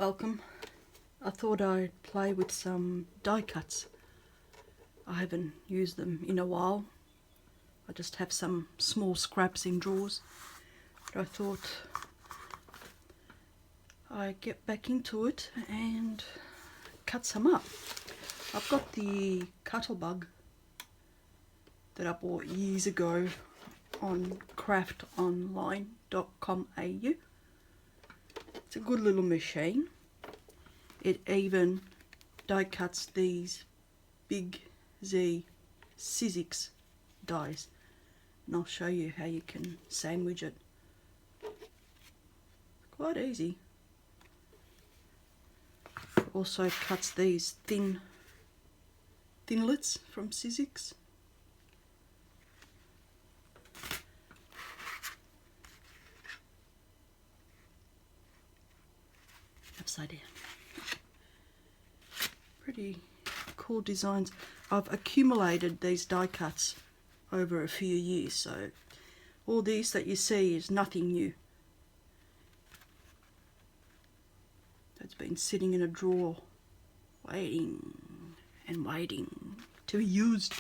welcome. I thought I'd play with some die cuts. I haven't used them in a while. I just have some small scraps in drawers. But I thought I'd get back into it and cut some up. I've got the Cuttlebug that I bought years ago on craftonline.com.au. It's a good little machine. It even die cuts these BigZ Sizzix dies, and I'll show you how you can sandwich it. Quite easy. It also cuts these Thinlets from Sizzix. Upside down. Pretty cool designs. I've accumulated these die cuts over a few years, so all these that you see is nothing new. It's been sitting in a drawer waiting and waiting to be used.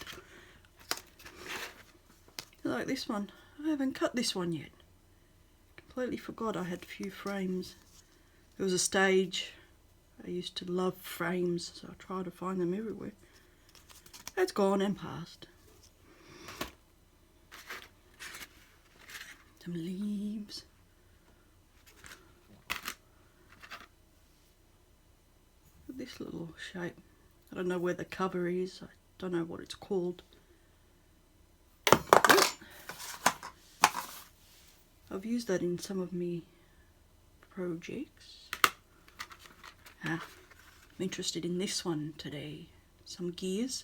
Like this one. I haven't cut this one yet. Completely forgot I had a few frames. There was a stage. I used to love frames, so I try to find them everywhere. It's gone and passed. Some leaves. This little shape. I don't know where the cover is. I don't know what it's called. I've used that in some of my projects. I'm interested in this one today. Some gears.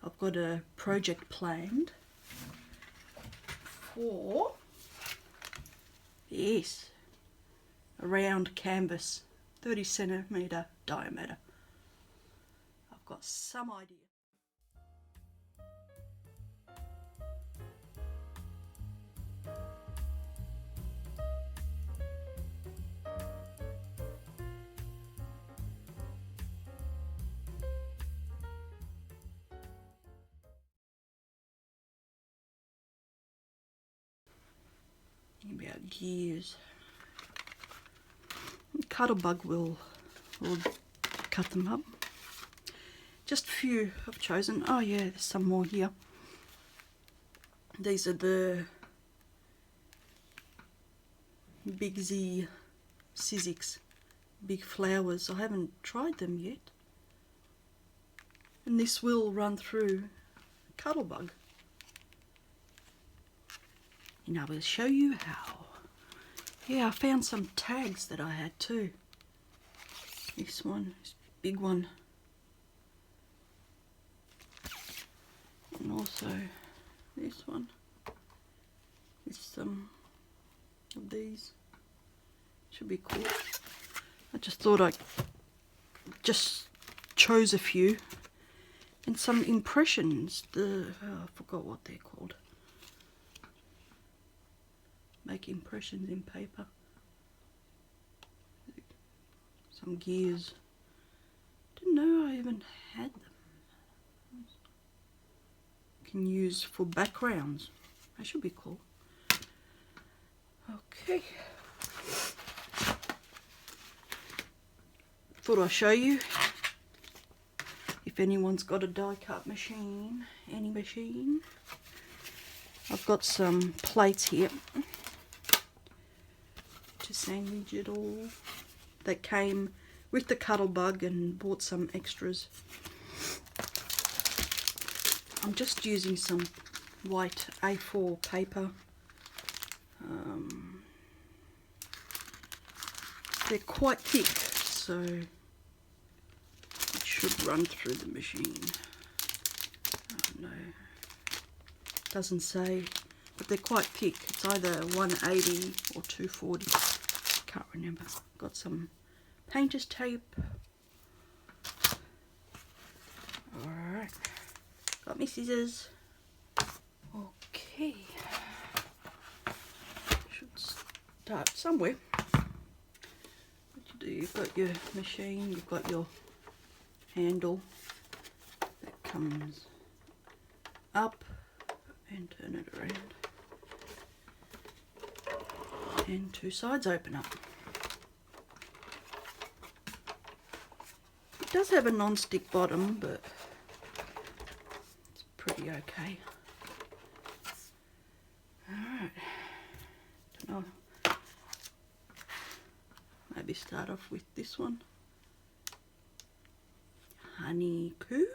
I've got a project planned for, yes, a round canvas, 30 centimetre diameter. I've got some idea. About gears. Cuttlebug will cut them up. Just a few I've chosen. Oh yeah, there's some more here. These are the BigZ Sizzix Big Flowers. I haven't tried them yet. And this will run through Cuttlebug. And I will show you how. Yeah, I found some tags that I had too. This one, this big one. And also this one. With some of these. Should be cool. I just thought I just chose a few. And some impressions. I forgot what they're called. Make impressions in paper. Some gears. Didn't know I even had them. Can use for backgrounds. That should be cool. Okay. Thought I'd show you. If anyone's got a die cut machine, any machine. I've got some plates here to sandwich it all. That came with the Cuttlebug and bought some extras. I'm just using some white A4 paper. They're quite thick, so it should run through the machine. Oh no, doesn't say, but they're quite thick. It's either 180 or 240. Can't remember. Got some painter's tape. Alright. Got my scissors. Okay. Should start somewhere. What you you've got your machine, you've got your handle that comes up, and turn it around, and two sides open up. It does have a non-stick bottom, but it's pretty okay. Alright, don't know, maybe start off with this one. Honeycomb.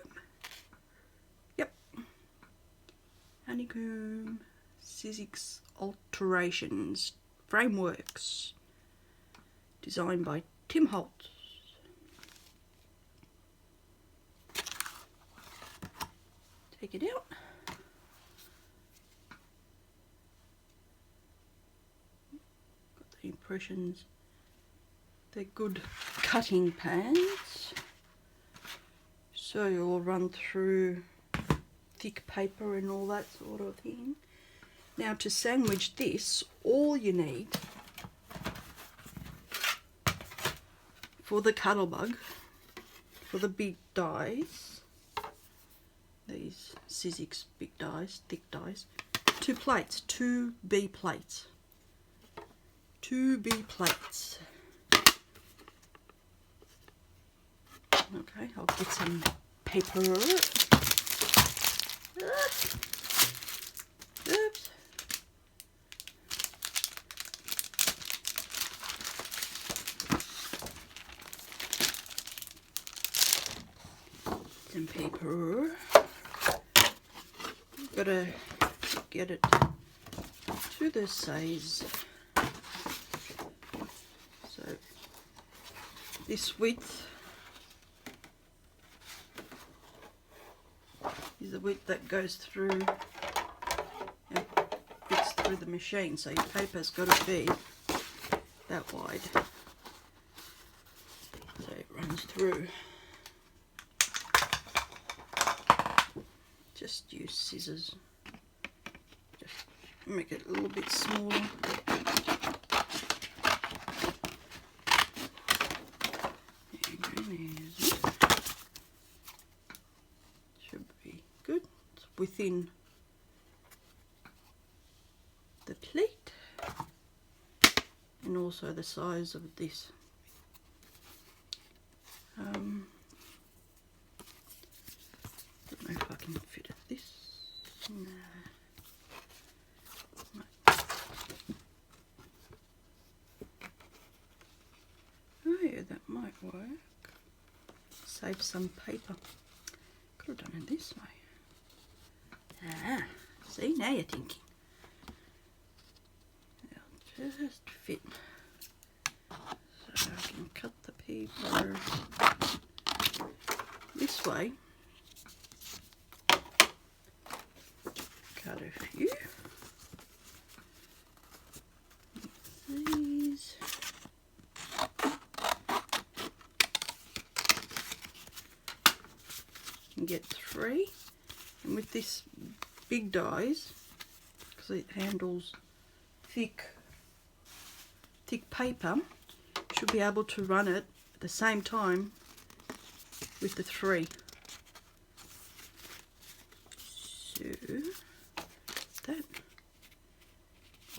Yep. Honeycomb Sizzix Alterations Frameworks. Designed by Tim Holtz. Take it out. Got the impressions. They're good cutting pans. So you'll run through thick paper and all that sort of thing. Now to sandwich this, all you need for the Cuttlebug, for the big dies, these Sizzix big dies, thick dies, 2 plates, 2 B plates. 2 B plates. Okay, I'll get some paper. Oops. Some paper. Gotta get it to the size. So this width is the width that goes through and fits through the machine, so your paper's got to be that wide, so it runs through. Just use scissors, just make it a little bit smaller. Within the plate, and also the size of this. Don't know if I can fit it this. No. Oh yeah, that might work. Save some paper. Could have done it this way. Ah, see, now you're thinking. It'll just fit. So I can cut the paper this way. Cut a few. These. And get 3. And with this big dies, because it handles thick paper, should be able to run it at the same time with the 3. So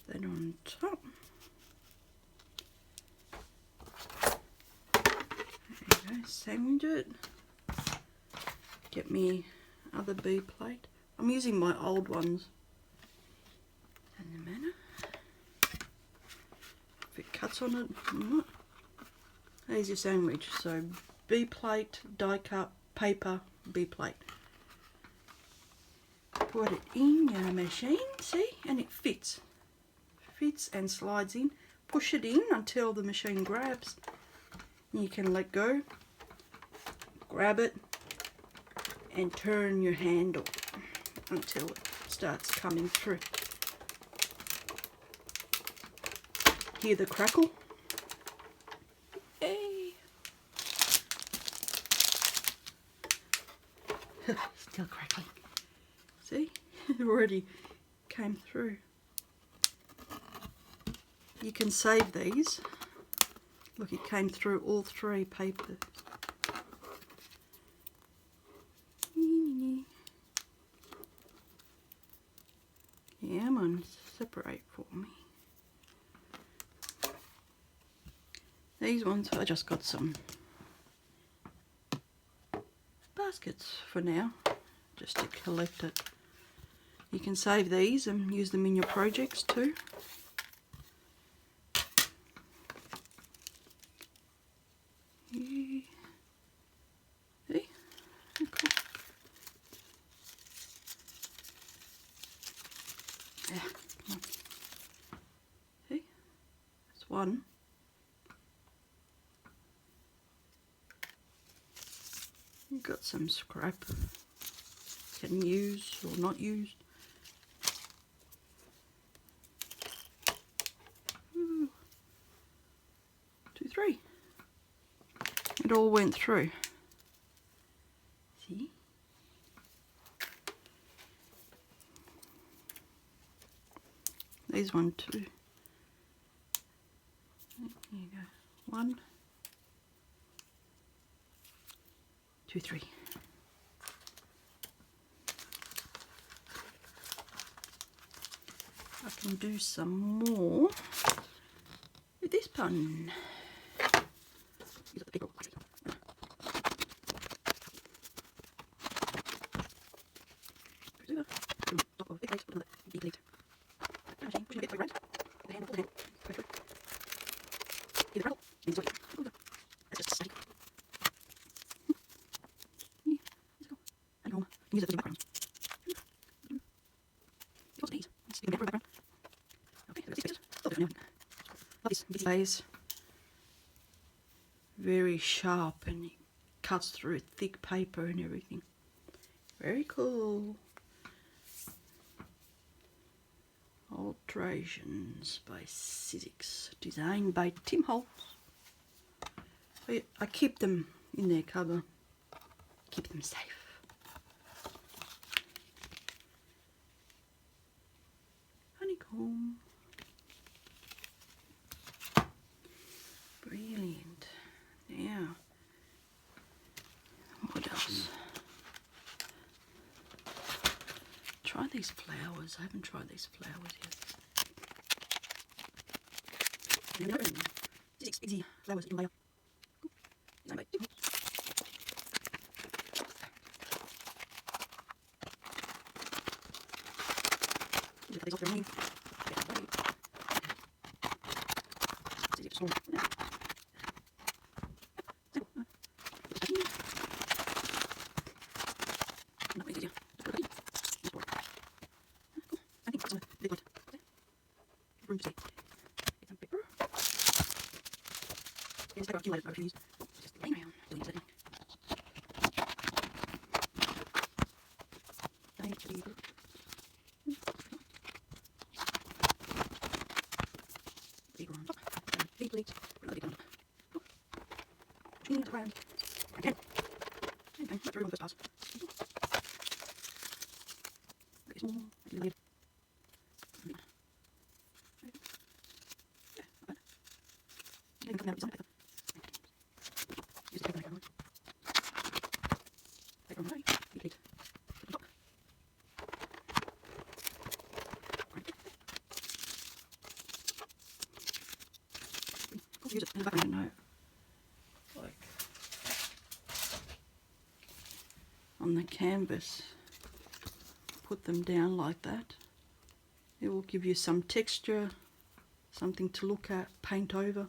that on top. There you go, sandwich it. Get me other B plate. I'm using my old ones. And the manner. If it cuts on it, there's your sandwich. So B plate, die cut, paper, B plate. Put it in your machine, see, and it fits. Fits and slides in. Push it in until the machine grabs. You can let go, grab it, and turn your handle until it starts coming through. Hear the crackle? Hey. Still crackling. See? It already came through. You can save these Look, it came through all three papers. Yeah, come on, separate for me. These ones, I just got some baskets for now, just to collect it. You can save these and use them in your projects too. See? Cool. Yeah, come on. See? That's one. You've got some scrap you can use or not use. Ooh. 2, 3. It all went through. See? These 1, 2. There you go. 1, 2, 3. I can do some more with this pun. Use it for the background. What's these? Let's get a background. Okay, so these pictures. Love this glaze. Very sharp and it cuts through thick paper and everything. Very cool. Alterations by Sizzix. Designed by Tim Holtz. I keep them in their cover. Keep them safe. Honeycomb. Brilliant. Now, what else? Try these flowers. I haven't tried these flowers yet. Sizzix BigZ flowers in layer. Designed by Tim Holtz. These off their name. Sizzix small. Not easier. I think that's a big light. Room to stay. Get some paper. It's like I've accumulated quite a few of these. Just laying around doing something. Big one. Big plate. Another big one. Cleaning it around. Again. Okay, that's very one first pass. Very small. I do the lid. Yeah, not bad. Even coming out of design paper. Use the paper on. Paper on the right. Big plate. Put on top. Right. Use it in the background. No. Like on the canvas, put them down like that. It will give you some texture, something to look at, paint over.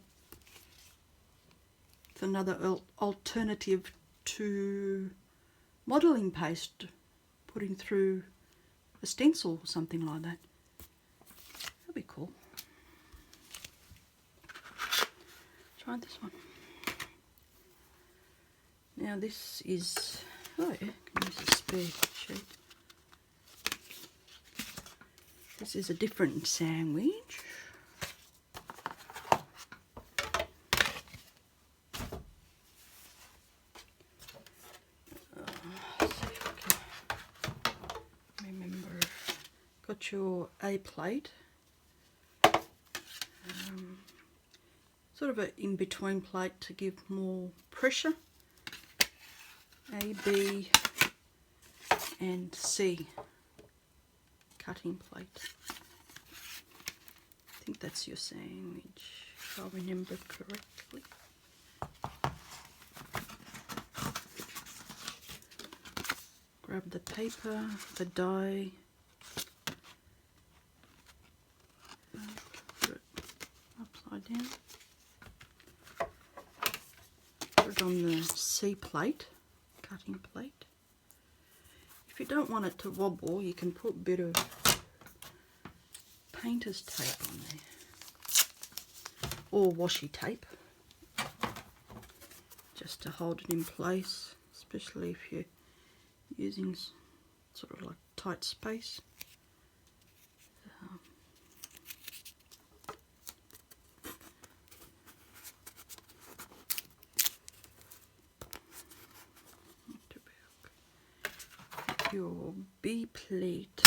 It's another alternative to modelling paste, putting through a stencil or something like that. That'd be cool. Try this one. Now this is, oh yeah, can use a spare sheet. This is a different sandwich. Let's see if I can remember. Got your A plate. sort of an in-between plate to give more pressure. A, B and C cutting plate. I think that's your sandwich, if I remember correctly. Grab the paper, the die, put it upside down, put it on the C plate, cutting plate. If you don't want it to wobble, you can put a bit of painter's tape on there, or washi tape, just to hold it in place, especially if you're using sort of like tight space. Put your B plate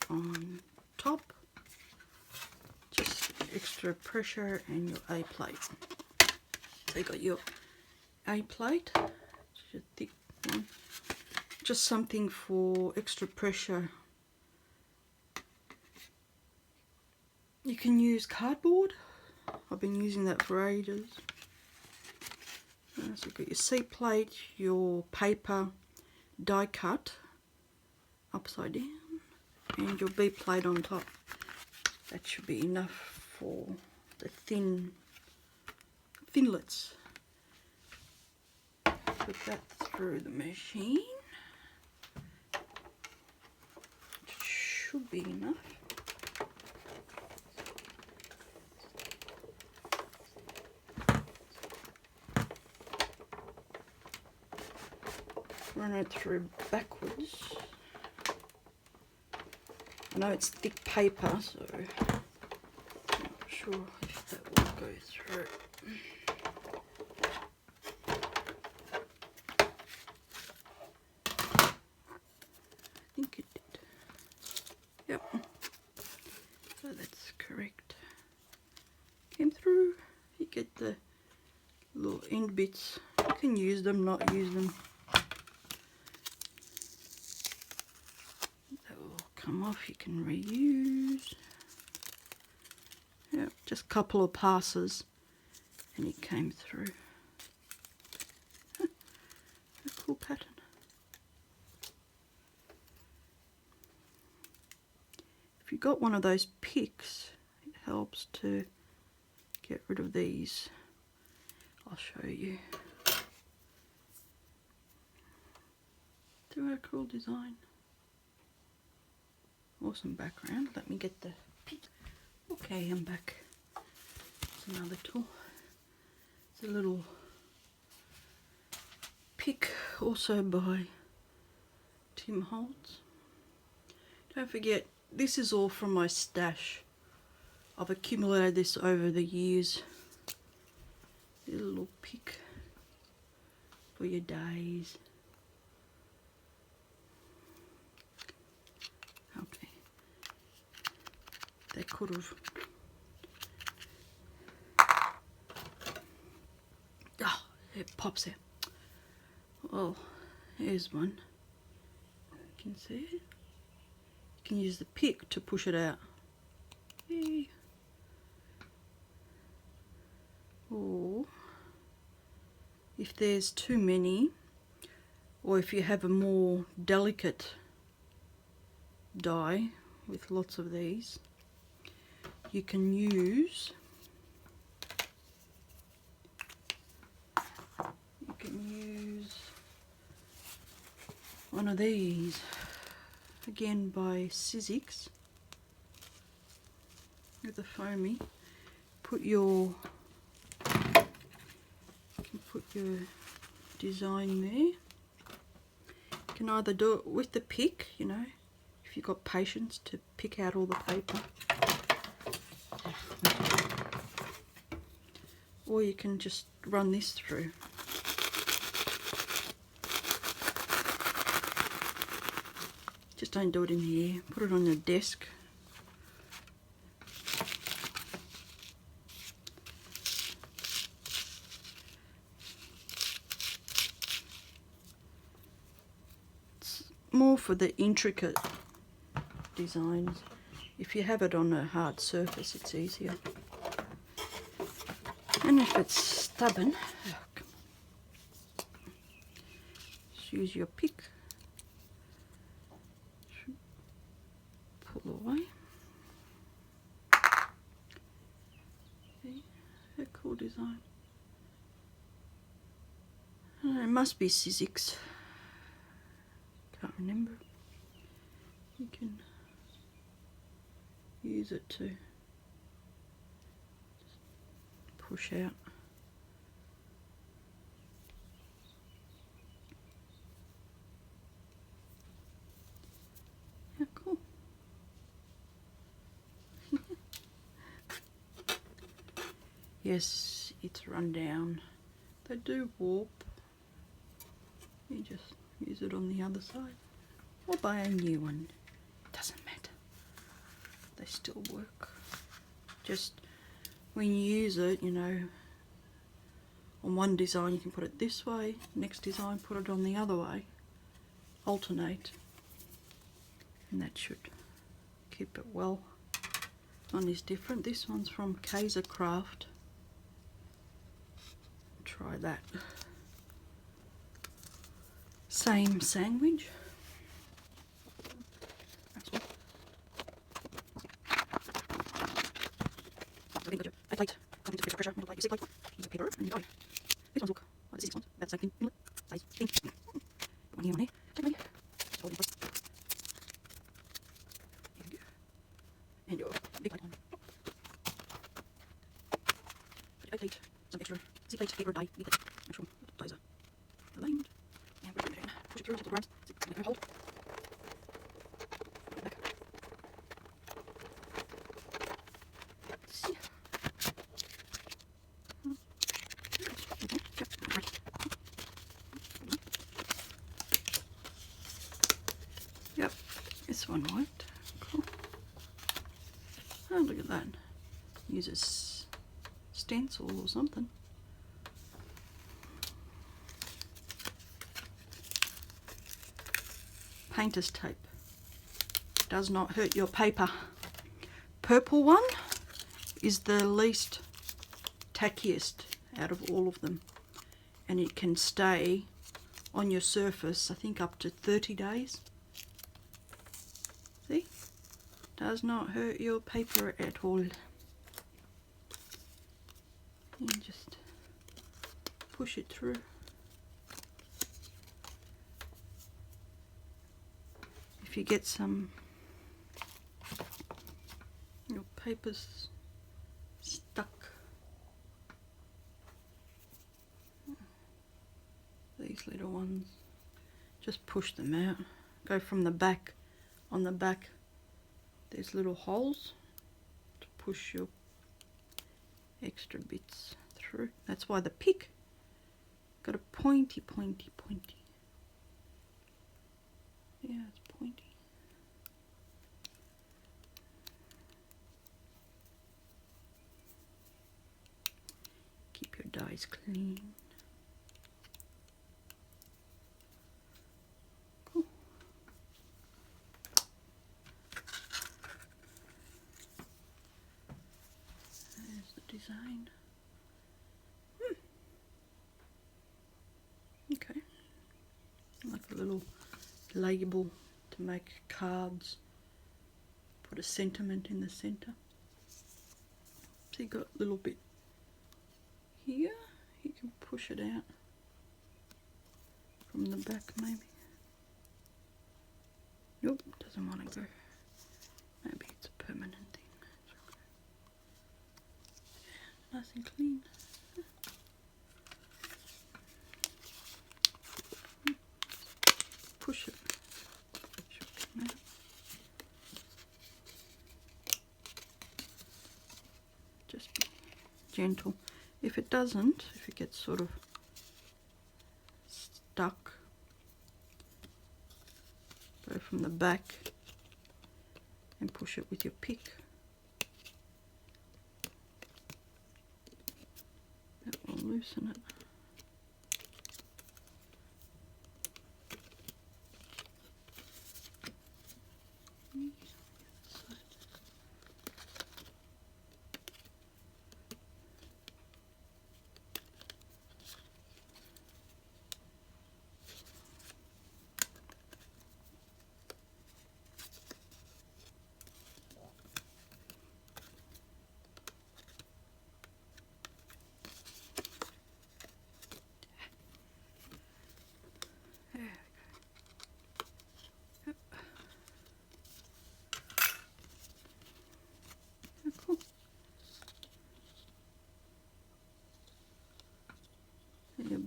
on top, just extra pressure, and your A plate. So you got your A plate, it's a thick one. Just something for extra pressure. You can use cardboard. I've been using that for ages. So you've got your C plate, your paper, die cut upside down, and your B plate on top. That should be enough for the thinlets. Put that through the machine. Should be enough. Run it through backwards. I know it's thick paper, so I'm not sure if that will go through. I think it did. Yep. So that's correct. Came through. You get the little end bits. You can use them, not use them. Come off, you can reuse. Yep, just a couple of passes and it came through. A cool pattern. If you've got one of those picks, it helps to get rid of these. I'll show you. Do a cool design. Awesome background. Let me get the pick. Okay, I'm back. It's another tool. It's a little pick, also by Tim Holtz. Don't forget, this is all from my stash. I've accumulated this over the years. A little pick for your days. Okay. They could have. Oh, it pops out. Well, here's one. You can see it. You can use the pick to push it out. Yay. Or if there's too many, or if you have a more delicate die with lots of these, you can use one of these, again by Sizzix, with the foamy. Put your design there. You can either do it with the pick, you know, if you've got patience to pick out all the paper, or you can just run this through. Just don't do it in here. Put it on your desk. more for the intricate designs. If you have it on a hard surface, it's easier. And if it's stubborn, just use your pick. Pull away. See, a cool design. It must be Sizzix. Can't remember. You can use it to push out. How cool. Yes, it's run down. They do warp. You just use it on the other side or buy a new one. Doesn't matter. They still work. Just when you use it, you know, on one design you can put it this way, next design put it on the other way, alternate, and that should keep it well. This one is different. This one's from Kaiser Craft. Try that. Same sandwich. Plate, something to pressure, middle plate, your plate, use a paper, and you go. These ones look like the Sizzix ones, about the same thing, size, thing. Put one here, take me. Just hold it in place. And your big plate one. Put your plate, some extra Z plate, paper, die, big plate. Make sure the dies are aligned. And push it in. Push it through until it grabs. Make a hold. Back. See. Yep, this one worked. Cool. Oh, look at that. Use a stencil or something. Painter's tape. Does not hurt your paper. Purple one is the least tackiest out of all of them, and it can stay on your surface I think up to 30 days. See? Does not hurt your paper at all. You just push it through. If you get some, your paper's stuck. These little ones, just push them out. Go from the back. On the back there's little holes to push your extra bits through. That's why the pick got a pointy. Yeah, it's pointy. Keep your dies clean. Cool. There's the design. Okay. Like a little label to make cards. Put a sentiment in the center. So you got a little bit here. You can push it out from the back maybe. Nope, doesn't want to go. Maybe it's a permanent thing. Nice and clean. Push it. Should come out. Just be gentle. If it doesn't, if it gets sort of stuck, go from the back and push it with your pick. That will loosen it.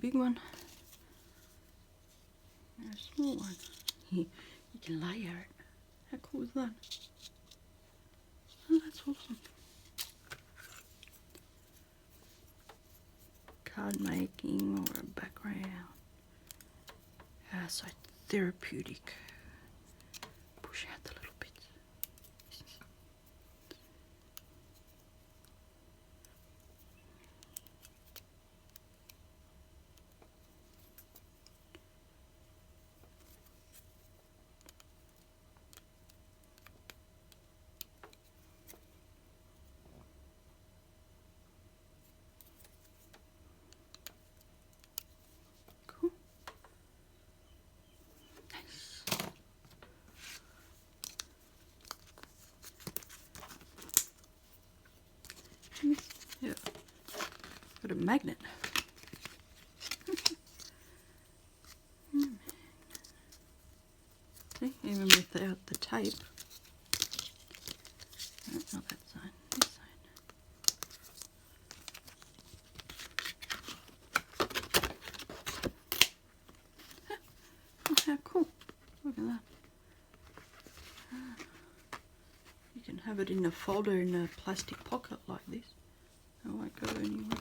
big one and a small one. You can layer it. How cool is that? Oh, that's awesome. Card making or a background. So therapeutic. Push out the little bits. Cool. Nice. Yeah, got a magnet. See, even without the tape. No, not that side, this side. Oh, how cool. Look at that. You can have it in a folder in a plastic pocket like this. It won't go anywhere.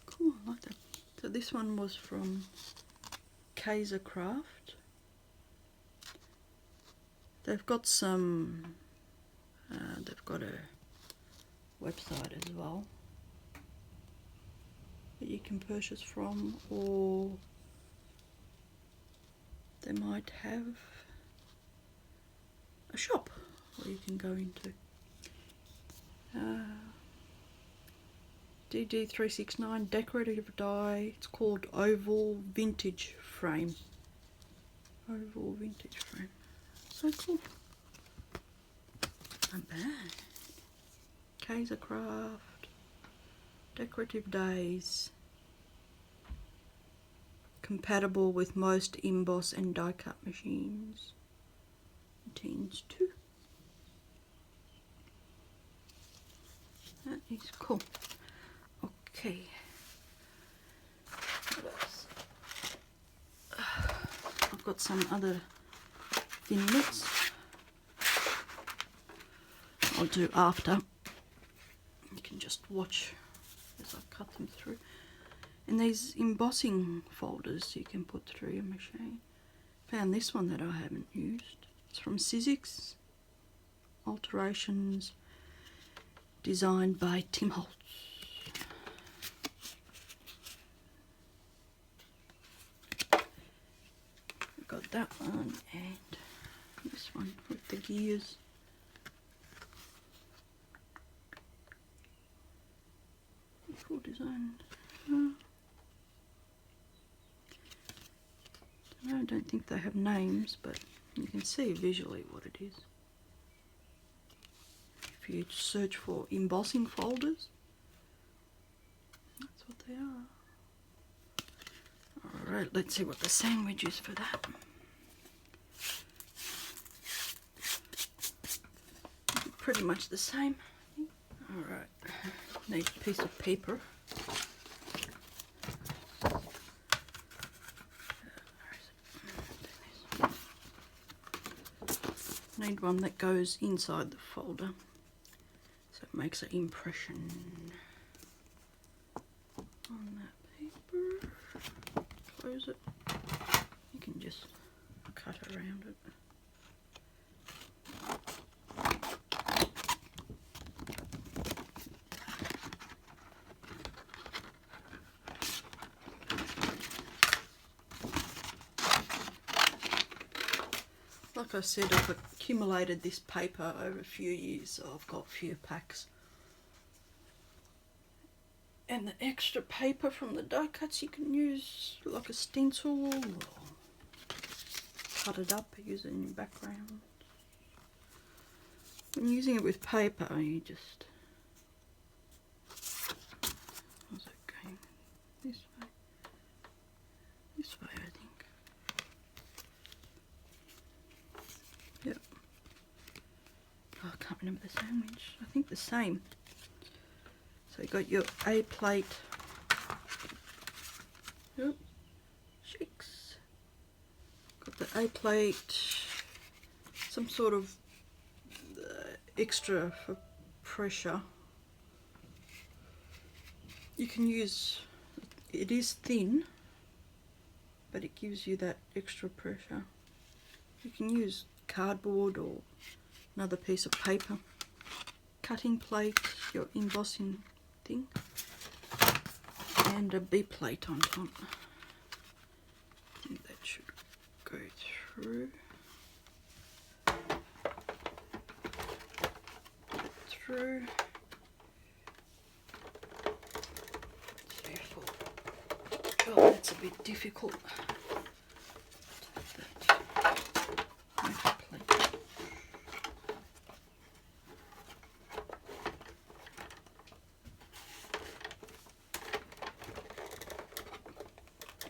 Cool, I like that. So this one was from Kaiser Craft. They've got some, they've got a website as well that you can purchase from, or they might have a shop where you can go into. DD369 decorative die. It's called Oval Vintage Frame. Oval Vintage Frame. So cool. Not bad. Kaiser Craft. Decorative days. Compatible with most emboss and die cut machines. Contains 2. That is cool. Okay. What else? I've got some other Thinlets. I'll do after. You can just watch as I cut them through. And these embossing folders you can put through your machine. Found this one that I haven't used. It's from Sizzix. Alterations designed by Tim Holtz. I've got that one and this one with the gears. Cool design. I don't think they have names, but you can see visually what it is. If you search for embossing folders, that's what they are. Alright, let's see what the sandwich is for that. Pretty much the same. Alright, need a piece of paper. Need one that goes inside the folder, so it makes an impression on that paper. Close it. You can just cut around it. Like I said, I've accumulated this paper over a few years, so I've got a few packs. And the extra paper from the die cuts you can use like a stencil or cut it up using your background. When using it with paper, you just... How's it going? This way? This way, I think. Yep. Oh, I can't remember the sandwich. I think the same. So you got your A plate Yep. Shakes. Got the A plate, some sort of extra for pressure. You can use, it is thin, but it gives you that extra pressure. You can use cardboard or another piece of paper. Cutting plate, your embossing thing, and a B plate on top. I think that should go through. Through. Oh, that's a bit difficult.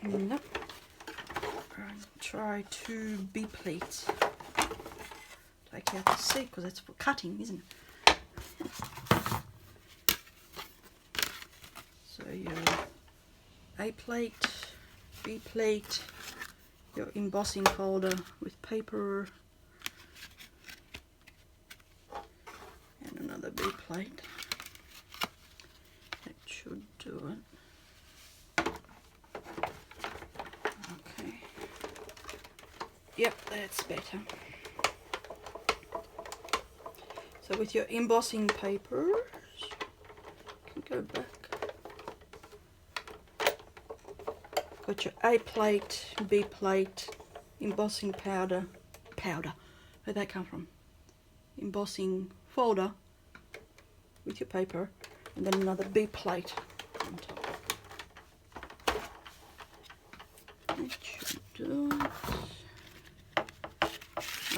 Nope. Try 2 B plates. Take out the C because that's for cutting, isn't it? So your A plate, B plate, your embossing folder with paper, and another B plate. That should do it. Yep, that's better. So with your embossing papers, you can go back. Got your A plate, B plate, embossing powder. Where'd that come from? Embossing folder with your paper, and then another B plate on top. That should do it.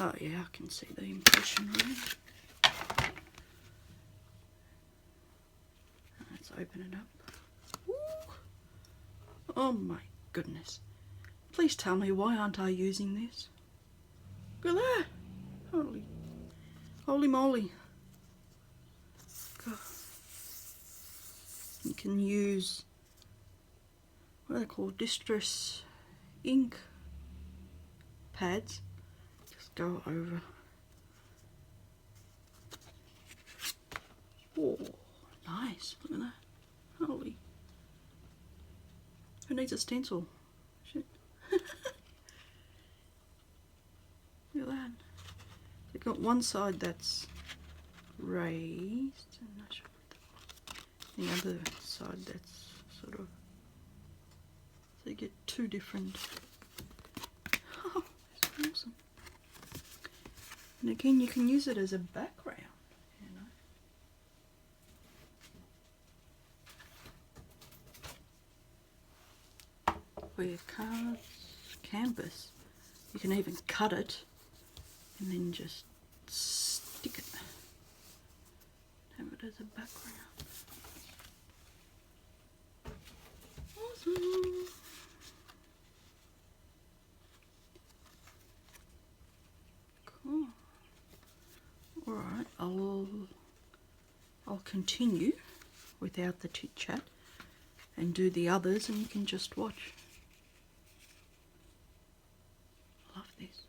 Oh yeah, I can see the impression ring. Let's open it up. Ooh. Oh my goodness. Please tell me, why aren't I using this? Look at that. Holy moly. God. You can use, what are they called? Distress ink pads. Go over. Oh, nice. Look at that. Holy. Who needs a stencil? Shit. Look at that. You've got one side that's raised, and the other side that's sort of, so you get 2 different. Oh, that's awesome. And again, you can use it as a background, you know. For your cards, canvas, you can even cut it and then just stick it. Have it as a background. Awesome. Cool. Alright, I'll continue without the chit chat and do the others, and you can just watch. Love this.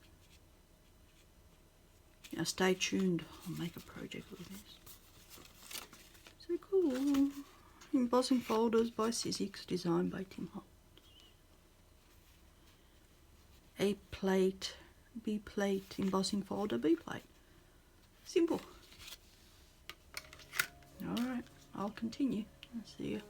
Now stay tuned, I'll make a project with this. So cool. Embossing folders by Sizzix, designed by Tim Holtz. A plate, B plate, embossing folder, B plate. Simple. Alright, I'll continue. I'll see you.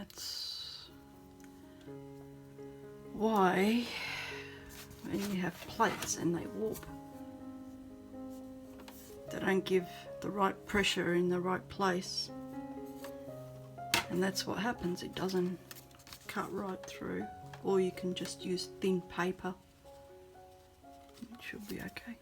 that's why when you have plates and they warp, they don't give the right pressure in the right place, and that's what happens. It doesn't cut right through, or you can just use thin paper. It should be okay.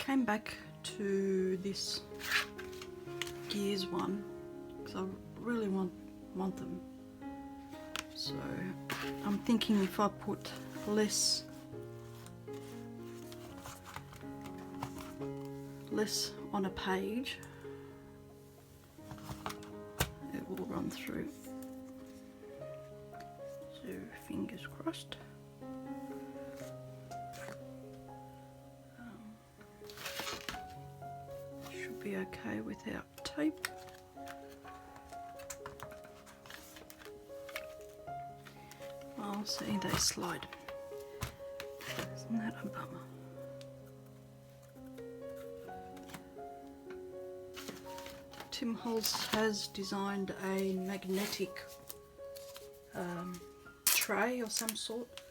came back to this gears one because I really want them. So I'm thinking if I put less on a page, it will run through. So fingers crossed. Should be okay without tape. I'll see they slide. Isn't that a bummer? Tim Holtz has designed a magnetic tray of some sort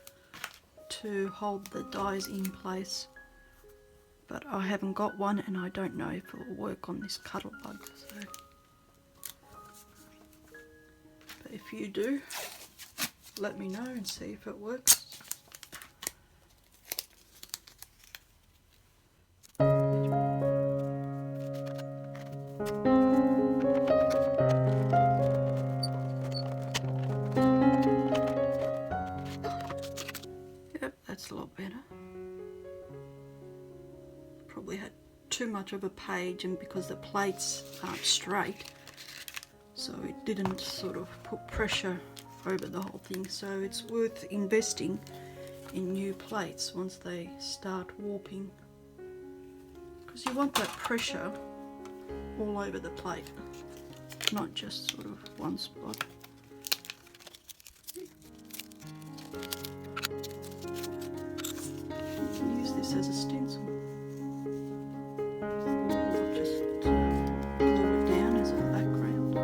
to hold the dies in place, but I haven't got one and I don't know if it will work on this Cuttlebug. So, but if you do, let me know and see if it works. Yep, that's a lot better. Probably had too much of a page, and because the plates aren't straight, so it didn't sort of put pressure over the whole thing. So it's worth investing in new plates once they start warping, because you want that pressure all over the plate, not just sort of one spot. You can use this as a stencil. Just glue it down as a background.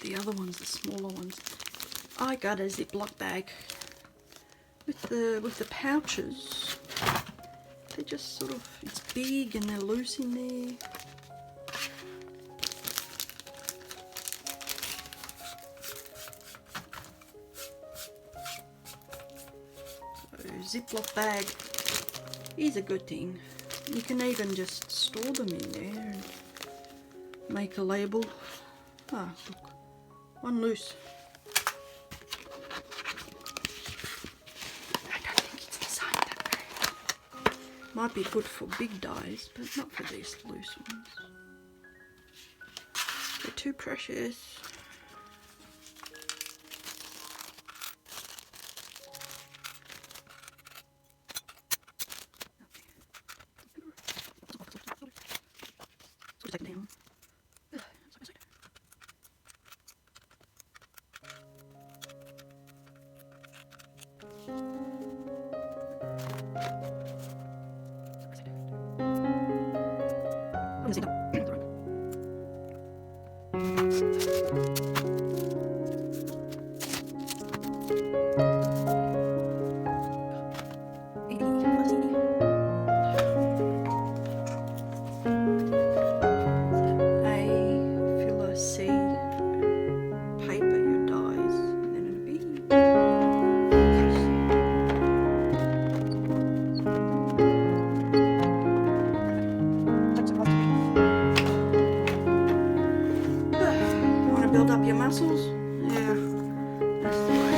The other ones, the smaller ones, I got a Ziploc bag with the pouches. They're just sort of, it's big and they're loose in there. So Ziploc bag is a good thing. You can even just store them in there and make a label. Ah, look. One loose. I don't think it's designed that way. Might be good for big dies, but not for these loose ones. They're too precious. Take it down. Build up your muscles. Yeah, that's the way.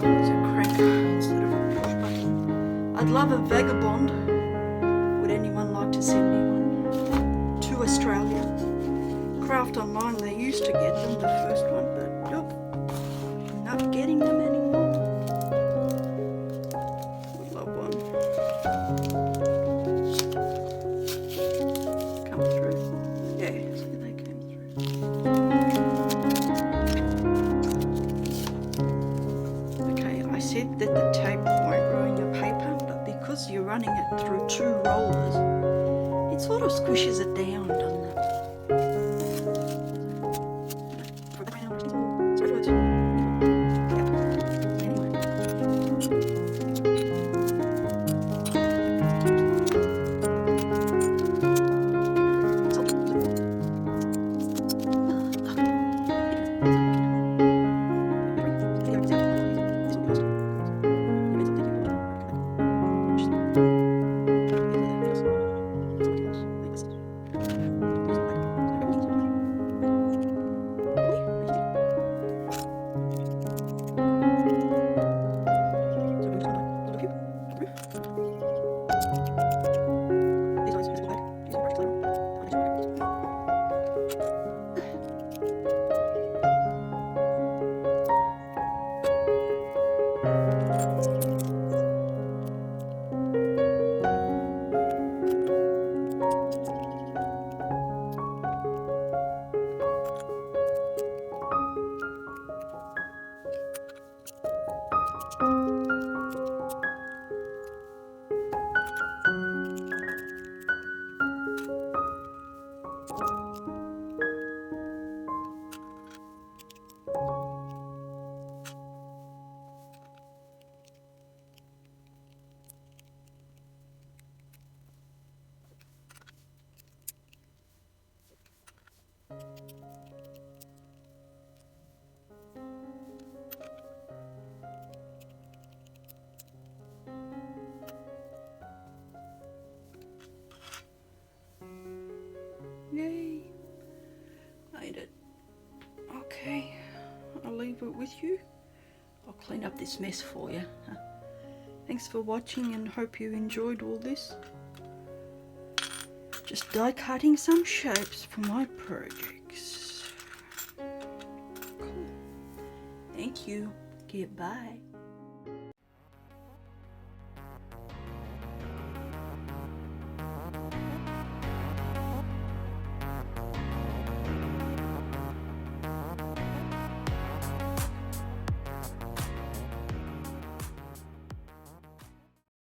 It's a crank instead of a push button. I'd love a vagabond. Would anyone like to send me one? To Australia. Craft Online, they used to get them, the first one, but nope, not getting them anymore. Would love one. Come through. Yeah, see, they came through. Okay, I said that the tape won't ruin your paper, but because you're running it through 2 rollers, it sort of squishes it down, doesn't it? Yay! Made it. Okay, I'll leave it with you. I'll clean up this mess for you. Thanks for watching and hope you enjoyed all this. Just die cutting some shapes for my projects. Cool. Thank you. Goodbye.